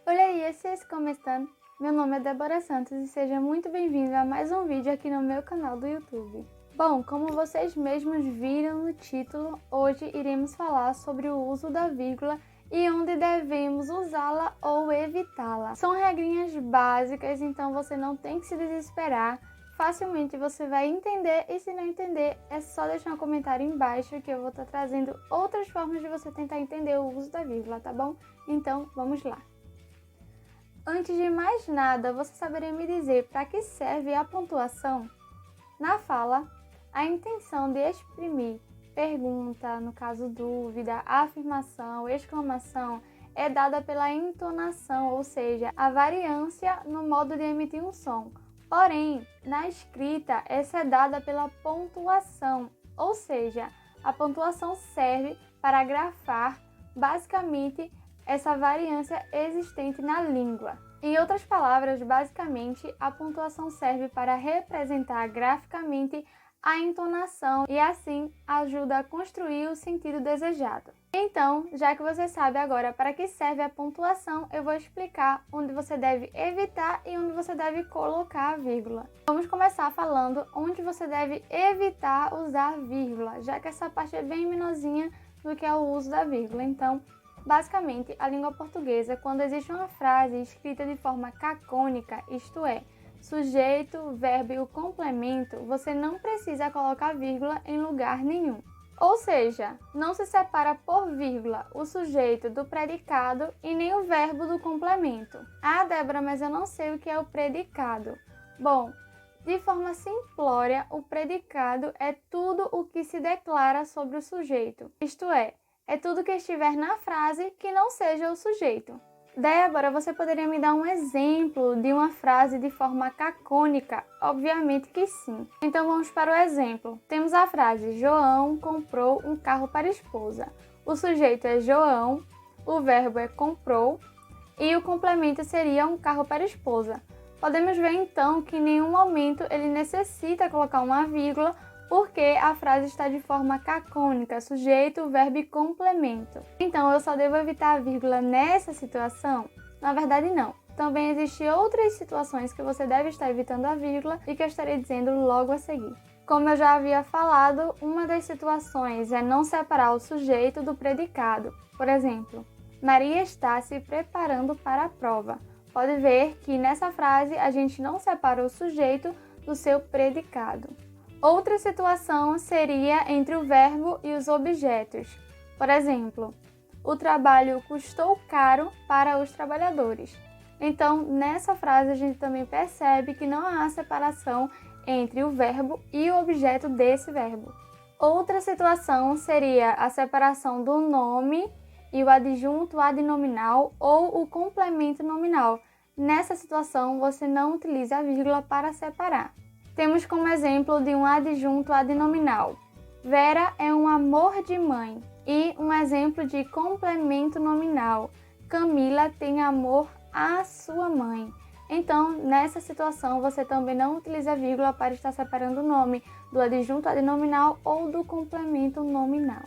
Olá aí, como estão? Meu nome é Débora Santos e seja muito bem-vindo a mais um vídeo aqui no meu canal do YouTube. Bom, como vocês mesmos viram no título, hoje iremos falar sobre o uso da vírgula e onde devemos usá-la ou evitá-la. São regrinhas básicas, então você não tem que se desesperar. Facilmente você vai entender e se não entender, é só deixar um comentário embaixo que eu vou estar trazendo outras formas de você tentar entender o uso da vírgula, tá bom? Então, vamos lá. Antes de mais nada, você saberia me dizer para que serve a pontuação? Na fala, a intenção de exprimir pergunta, no caso dúvida, afirmação, exclamação, é dada pela entonação, ou seja, a variância no modo de emitir um som. Porém, na escrita, essa é dada pela pontuação, ou seja, a pontuação serve para grafar, basicamente, essa variância existente na língua. Em outras palavras, basicamente, a pontuação serve para representar graficamente a entonação e assim ajuda a construir o sentido desejado. Então, já que você sabe agora para que serve a pontuação, eu vou explicar onde você deve evitar e onde você deve colocar a vírgula. Vamos começar falando onde você deve evitar usar a vírgula, já que essa parte é bem menorzinha do que é o uso da vírgula. Então, basicamente, a língua portuguesa, quando existe uma frase escrita de forma cacônica, isto é, sujeito, verbo e o complemento, você não precisa colocar vírgula em lugar nenhum. Ou seja, não se separa por vírgula o sujeito do predicado e nem o verbo do complemento. Ah, Débora, mas eu não sei o que é o predicado. Bom, de forma simplória, o predicado é tudo o que se declara sobre o sujeito, isto é tudo que estiver na frase que não seja o sujeito. Débora, você poderia me dar um exemplo de uma frase de forma cacônica? Obviamente que sim. Então vamos para o exemplo. Temos a frase: João comprou um carro para a esposa. O sujeito é João, o verbo é comprou e o complemento seria um carro para a esposa. Podemos ver então que em nenhum momento ele necessita colocar uma vírgula, porque a frase está de forma cacônica, sujeito, verbo e complemento. Então, eu só devo evitar a vírgula nessa situação? Na verdade, não. Também existem outras situações que você deve estar evitando a vírgula e que eu estarei dizendo logo a seguir. Como eu já havia falado, uma das situações é não separar o sujeito do predicado. Por exemplo, Maria está se preparando para a prova. Pode ver que nessa frase a gente não separa o sujeito do seu predicado. Outra situação seria entre o verbo e os objetos. Por exemplo, o trabalho custou caro para os trabalhadores. Então, nessa frase a gente também percebe que não há separação entre o verbo e o objeto desse verbo. Outra situação seria a separação do nome e o adjunto adnominal ou o complemento nominal. Nessa situação, você não utiliza a vírgula para separar. Temos como exemplo de um adjunto adnominal. Vera é um amor de mãe. E um exemplo de complemento nominal. Camila tem amor à sua mãe. Então, nessa situação, você também não utiliza a vírgula para estar separando o nome do adjunto adnominal ou do complemento nominal.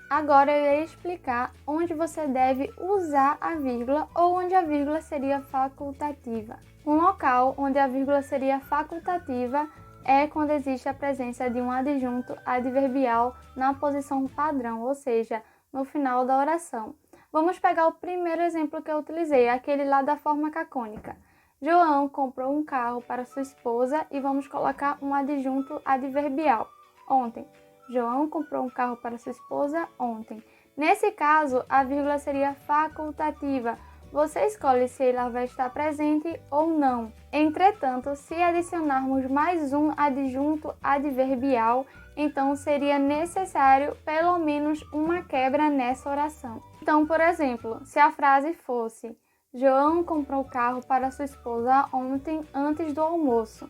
Agora eu irei explicar onde você deve usar a vírgula ou onde a vírgula seria facultativa. Um local onde a vírgula seria facultativa é quando existe a presença de um adjunto adverbial na posição padrão, ou seja, no final da oração. Vamos pegar o primeiro exemplo que eu utilizei, aquele lá da forma cacônica. João comprou um carro para sua esposa e vamos colocar um adjunto adverbial. Ontem. João comprou um carro para sua esposa ontem. Nesse caso, a vírgula seria facultativa. Você escolhe se ela vai estar presente ou não. Entretanto, se adicionarmos mais um adjunto adverbial, então seria necessário pelo menos uma quebra nessa oração. Então, por exemplo, se a frase fosse: João comprou o carro para sua esposa ontem antes do almoço.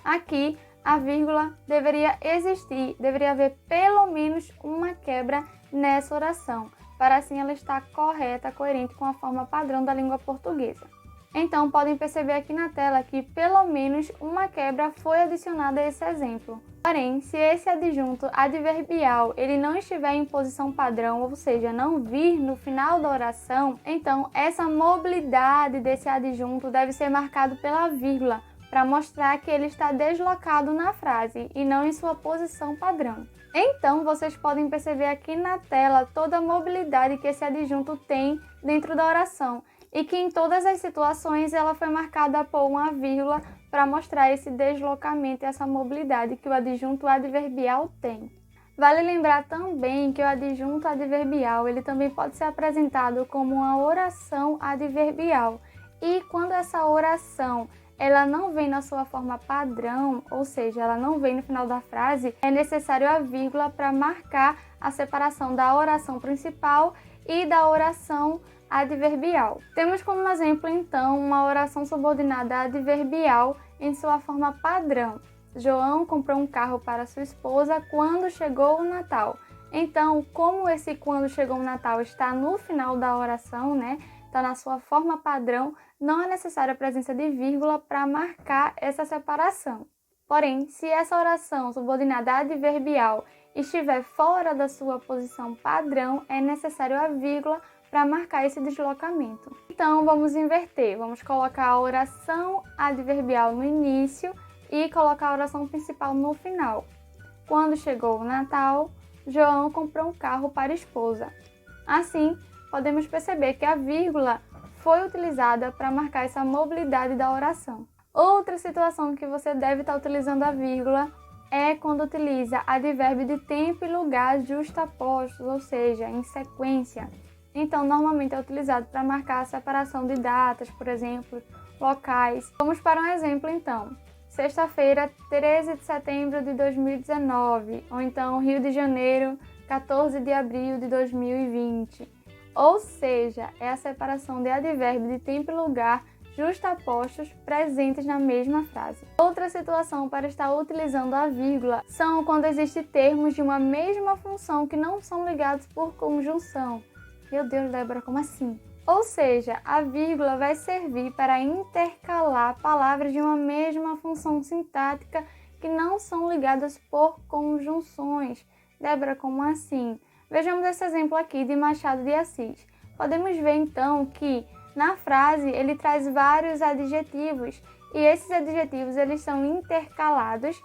Aqui, a vírgula deveria existir, deveria haver pelo menos uma quebra nessa oração, para assim ela estar correta, coerente com a forma padrão da língua portuguesa. Então, podem perceber aqui na tela que pelo menos uma quebra foi adicionada a esse exemplo. Porém, se esse adjunto adverbial ele não estiver em posição padrão, ou seja, não vir no final da oração, então essa mobilidade desse adjunto deve ser marcado pela vírgula, para mostrar que ele está deslocado na frase e não em sua posição padrão. Então, vocês podem perceber aqui na tela toda a mobilidade que esse adjunto tem dentro da oração e que em todas as situações ela foi marcada por uma vírgula para mostrar esse deslocamento e essa mobilidade que o adjunto adverbial tem. Vale lembrar também que o adjunto adverbial ele também pode ser apresentado como uma oração adverbial e quando essa oração ela não vem na sua forma padrão, ou seja, ela não vem no final da frase, é necessário a vírgula para marcar a separação da oração principal e da oração adverbial. Temos como exemplo, então, uma oração subordinada adverbial em sua forma padrão. João comprou um carro para sua esposa quando chegou o Natal. Então, como esse quando chegou o Natal está no final da oração, né? Está na sua forma padrão, não é necessária a presença de vírgula para marcar essa separação. Porém, se essa oração subordinada adverbial estiver fora da sua posição padrão, é necessário a vírgula para marcar esse deslocamento. Então, vamos inverter. Vamos colocar a oração adverbial no início e colocar a oração principal no final. Quando chegou o Natal, João comprou um carro para a esposa. Assim, podemos perceber que a vírgula foi utilizada para marcar essa mobilidade da oração. Outra situação que você deve estar utilizando a vírgula é quando utiliza advérbio de tempo e lugar justapostos, ou seja, em sequência. Então, normalmente é utilizado para marcar a separação de datas, por exemplo, locais. Vamos para um exemplo, então. Sexta-feira, 13 de setembro de 2019, ou então Rio de Janeiro, 14 de abril de 2020. Ou seja, é a separação de advérbio de tempo e lugar justapostos presentes na mesma frase. Outra situação para estar utilizando a vírgula são quando existem termos de uma mesma função que não são ligados por conjunção. Meu Deus, Débora, como assim? Ou seja, a vírgula vai servir para intercalar palavras de uma mesma função sintática que não são ligadas por conjunções. Débora, como assim? Vejamos esse exemplo aqui de Machado de Assis. Podemos ver então que na frase ele traz vários adjetivos e esses adjetivos eles são intercalados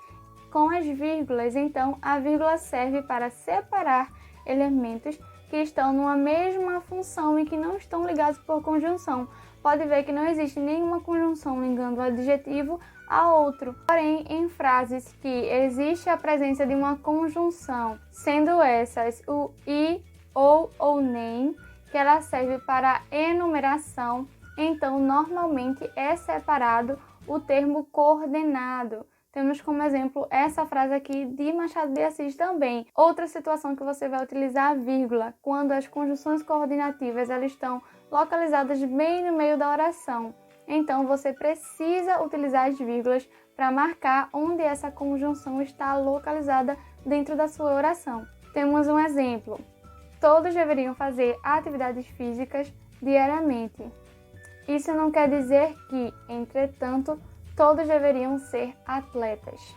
com as vírgulas. Então a vírgula serve para separar elementos que estão numa mesma função e que não estão ligados por conjunção. Pode ver que não existe nenhuma conjunção ligando um adjetivo a outro. Porém, em frases que existe a presença de uma conjunção, sendo essas o e, ou nem, que ela serve para enumeração, então normalmente é separado o termo coordenado. Temos como exemplo essa frase aqui de Machado de Assis também. Outra situação que você vai utilizar a vírgula, quando as conjunções coordenativas elas estão localizadas bem no meio da oração. Então, você precisa utilizar as vírgulas para marcar onde essa conjunção está localizada dentro da sua oração. Temos um exemplo. Todos deveriam fazer atividades físicas diariamente. Isso não quer dizer que, entretanto, todos deveriam ser atletas.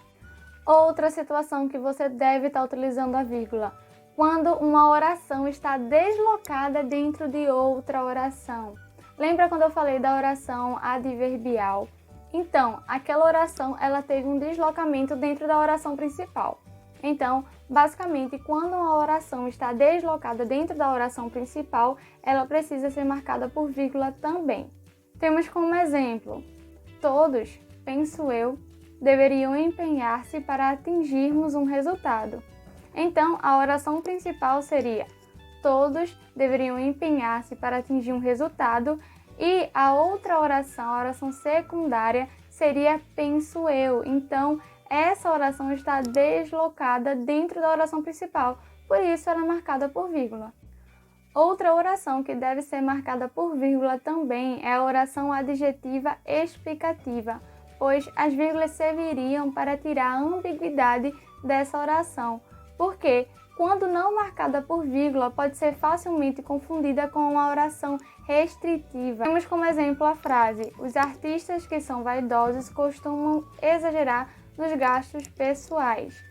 Outra situação que você deve estar utilizando a vírgula, quando uma oração está deslocada dentro de outra oração. Lembra quando eu falei da oração adverbial? Então, aquela oração ela teve um deslocamento dentro da oração principal. Então, basicamente, quando uma oração está deslocada dentro da oração principal, ela precisa ser marcada por vírgula também. Temos como exemplo, todos, penso eu, deveriam empenhar-se para atingirmos um resultado. Então, a oração principal seria todos deveriam empenhar-se para atingir um resultado e a outra oração, a oração secundária, seria penso eu. Então, essa oração está deslocada dentro da oração principal, por isso ela é marcada por vírgula. Outra oração que deve ser marcada por vírgula também é a oração adjetiva explicativa, pois as vírgulas serviriam para tirar a ambiguidade dessa oração, porque quando não marcada por vírgula, pode ser facilmente confundida com uma oração restritiva. Temos como exemplo a frase: os artistas que são vaidosos costumam exagerar nos gastos pessoais.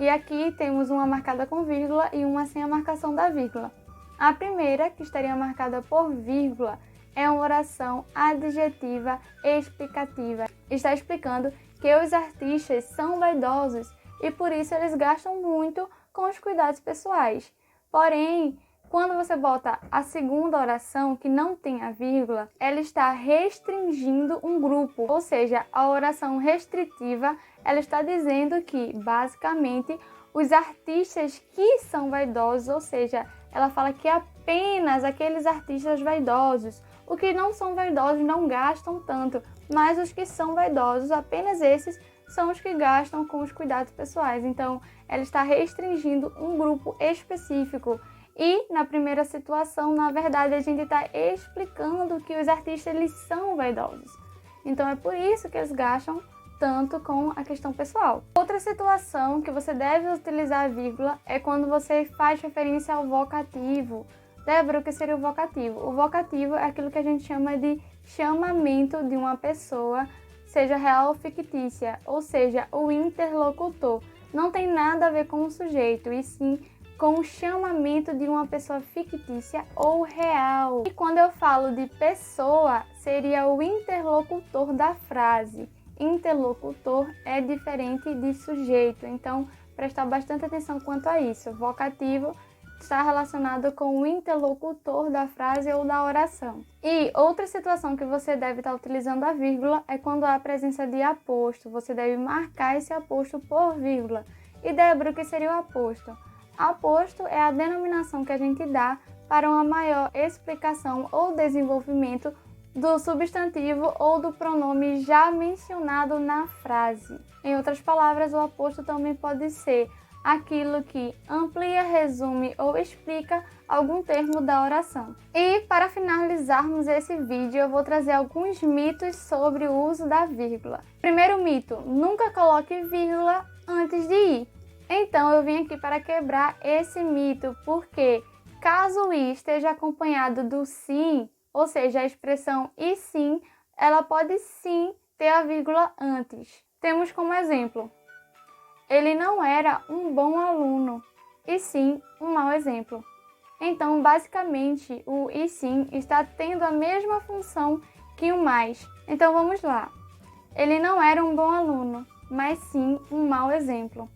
E aqui temos uma marcada com vírgula e uma sem a marcação da vírgula. A primeira, que estaria marcada por vírgula, é uma oração adjetiva explicativa. Está explicando que os artistas são vaidosos e por isso eles gastam muito com os cuidados pessoais. Porém, quando você bota a segunda oração, que não tem a vírgula, ela está restringindo um grupo. Ou seja, a oração restritiva, ela está dizendo que, basicamente, os artistas que são vaidosos, ou seja, ela fala que apenas aqueles artistas vaidosos, os que não são vaidosos não gastam tanto, mas os que são vaidosos, apenas esses, são os que gastam com os cuidados pessoais. Então, ela está restringindo um grupo específico. E, na primeira situação, na verdade, a gente está explicando que os artistas eles são vaidosos. Então, é por isso que eles gastam tanto com a questão pessoal. Outra situação que você deve utilizar a vírgula é quando você faz referência ao vocativo. Débora, o que seria o vocativo? O vocativo é aquilo que a gente chama de chamamento de uma pessoa, seja real ou fictícia, ou seja, o interlocutor. Não tem nada a ver com o sujeito, e sim com o chamamento de uma pessoa fictícia ou real. E quando eu falo de pessoa, seria o interlocutor da frase. Interlocutor é diferente de sujeito, então prestar bastante atenção quanto a isso. Vocativo está relacionado com o interlocutor da frase ou da oração. E outra situação que você deve estar utilizando a vírgula é quando há a presença de aposto. Você deve marcar esse aposto por vírgula. E Débora, o que seria o aposto? Aposto é a denominação que a gente dá para uma maior explicação ou desenvolvimento do substantivo ou do pronome já mencionado na frase. Em outras palavras, o aposto também pode ser aquilo que amplia, resume ou explica algum termo da oração. E para finalizarmos esse vídeo, eu vou trazer alguns mitos sobre o uso da vírgula. Primeiro mito: nunca coloque vírgula antes de ir. Então eu vim aqui para quebrar esse mito, porque caso o i esteja acompanhado do sim, ou seja, a expressão e sim, ela pode sim ter a vírgula antes. Temos como exemplo: ele não era um bom aluno, e sim um mau exemplo. Então, basicamente, o e sim está tendo a mesma função que o mais. Então, vamos lá. Ele não era um bom aluno, mas sim um mau exemplo.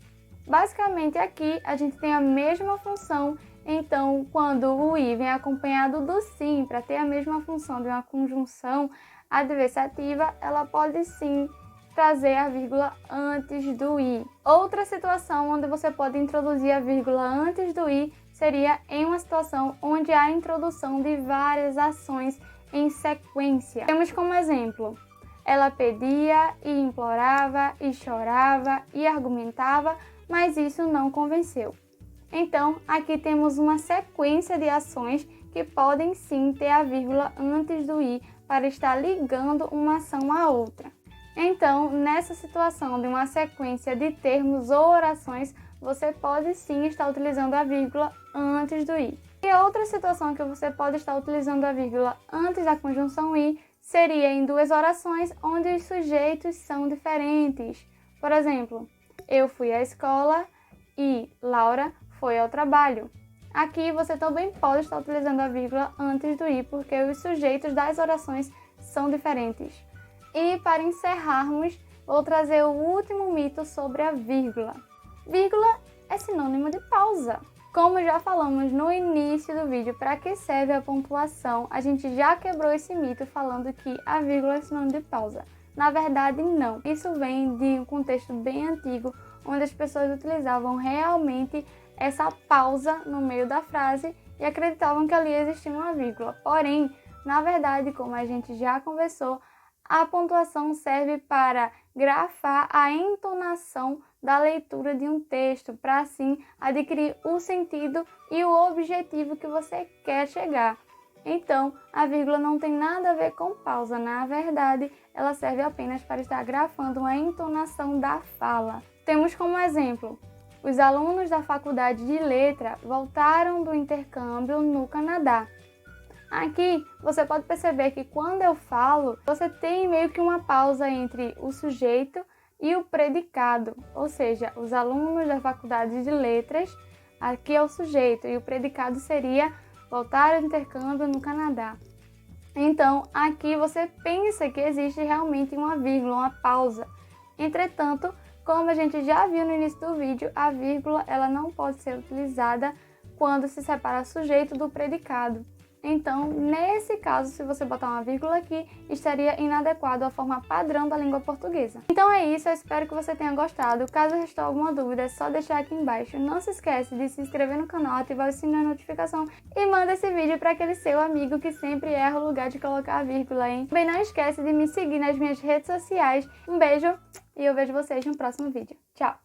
Basicamente, aqui a gente tem a mesma função. Então, quando o i vem acompanhado do sim, para ter a mesma função de uma conjunção adversativa, ela pode sim trazer a vírgula antes do i. Outra situação onde você pode introduzir a vírgula antes do i seria em uma situação onde há a introdução de várias ações em sequência. Temos como exemplo: ela pedia e implorava e chorava e argumentava, mas isso não convenceu. Então, aqui temos uma sequência de ações que podem sim ter a vírgula antes do i para estar ligando uma ação à outra. Então, nessa situação de uma sequência de termos ou orações, você pode sim estar utilizando a vírgula antes do i. E outra situação que você pode estar utilizando a vírgula antes da conjunção i seria em duas orações onde os sujeitos são diferentes. Por exemplo, eu fui à escola e Laura foi ao trabalho. Aqui você também pode estar utilizando a vírgula antes do i, porque os sujeitos das orações são diferentes. E para encerrarmos, vou trazer o último mito sobre a vírgula. Vírgula é sinônimo de pausa. Como já falamos no início do vídeo, para que serve a pontuação, a gente já quebrou esse mito falando que a vírgula é sinônimo de pausa. Na verdade, não. Isso vem de um contexto bem antigo, onde as pessoas utilizavam realmente essa pausa no meio da frase e acreditavam que ali existia uma vírgula. Porém, na verdade, como a gente já conversou, a pontuação serve para grafar a entonação da leitura de um texto, para assim adquirir o sentido e o objetivo que você quer chegar. Então, a vírgula não tem nada a ver com pausa. Na verdade, ela serve apenas para estar grafando a entonação da fala. Temos como exemplo: os alunos da Faculdade de Letra voltaram do intercâmbio no Canadá. Aqui, você pode perceber que quando eu falo, você tem meio que uma pausa entre o sujeito e o predicado, ou seja, os alunos da Faculdade de Letras, aqui é o sujeito, e o predicado seria voltar ao intercâmbio no Canadá. Então, aqui você pensa que existe realmente uma vírgula, uma pausa. Entretanto, como a gente já viu no início do vídeo, a vírgula ela não pode ser utilizada quando se separa sujeito do predicado. Então, nesse caso, se você botar uma vírgula aqui, estaria inadequado à forma padrão da língua portuguesa. Então é isso, eu espero que você tenha gostado. Caso restou alguma dúvida, é só deixar aqui embaixo. Não se esquece de se inscrever no canal, ativar o sininho da notificação e manda esse vídeo para aquele seu amigo que sempre erra o lugar de colocar a vírgula, hein? Também não esquece de me seguir nas minhas redes sociais. Um beijo e eu vejo vocês no próximo vídeo. Tchau!